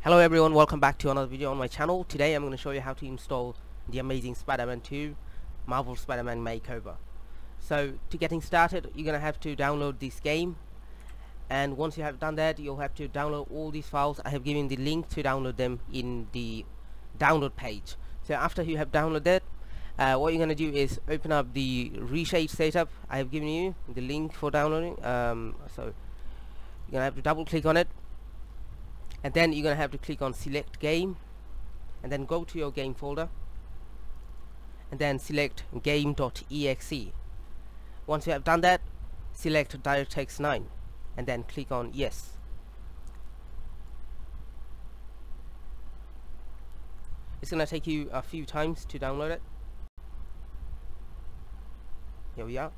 Hello everyone, welcome back to another video on my channel. Today I'm going to show you how to install the amazing Spider-Man 2 Marvel Spider-Man Makeover. So to getting started, you're going to have to download this game, and once you have done that, you'll have to download all these files. I have given the link to download them in the download page. So after you have downloaded, what you're going to do is open up the reshade setup. I have given you the link for downloading, so you're going to have to double click on it, and then you're going to have to click on select game, and then go to your game folder and then select game.exe. Once you have done that, select DirectX 9 and then click on yes. It's going to take you a few times to download it. Here we are.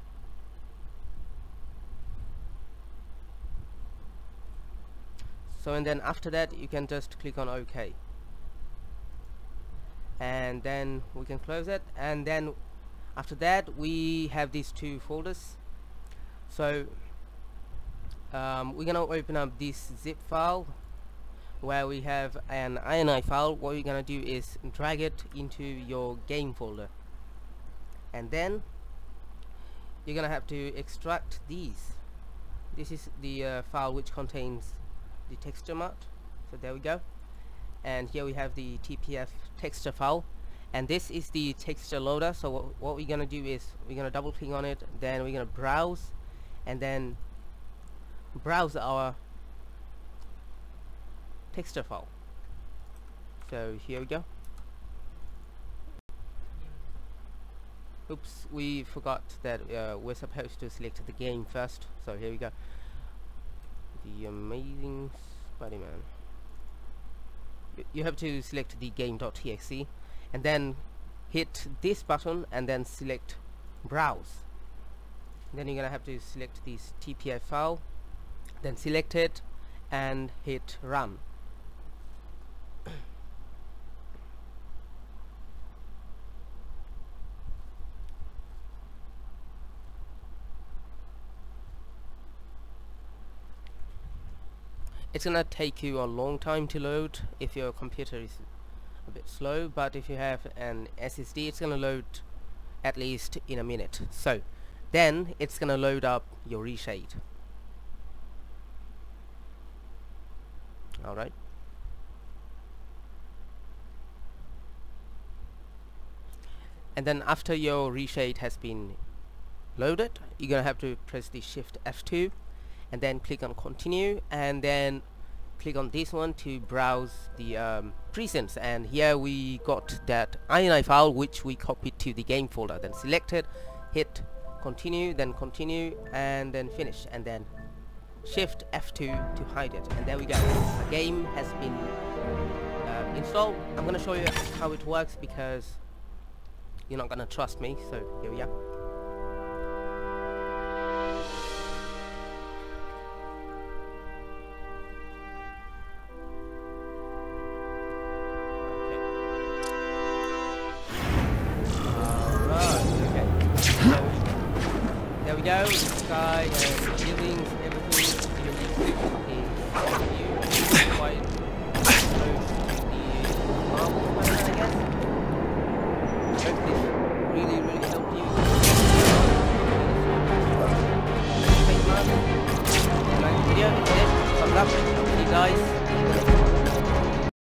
So, and then after that you can just click on OK, and then we can close it. And then after that we have these two folders. So we're gonna open up this zip file where we have an INI file. What we're gonna do is drag it into your game folder, and then you're gonna have to extract these. This is the file which contains the texture mod. So there we go, and here we have the TPF texture file, and this is the texture loader. So what we're gonna do is we're gonna double click on it, then we're gonna browse, and then browse our texture file. So here we go. Oops, we forgot that we're supposed to select the game first. So here we go. The amazing Spider-Man. You have to select the game.exe and then hit this button and then select browse. Then you're gonna have to select this TPF file, then select it and hit run. It's gonna take you a long time to load if your computer is a bit slow, but if you have an SSD, it's gonna load at least in a minute. So then it's gonna load up your reshade. Alright, and then after your reshade has been loaded, you're gonna have to press the Shift F2 and then click on continue, and then click on this one to browse the presets. And here we got that INI file which we copied to the game folder. Then select it, hit continue, then continue, and then finish, and then Shift F2 to hide it. And there we go, the game has been installed. I'm gonna show you how it works because you're not gonna trust me. So here we are. There we go, this guy, and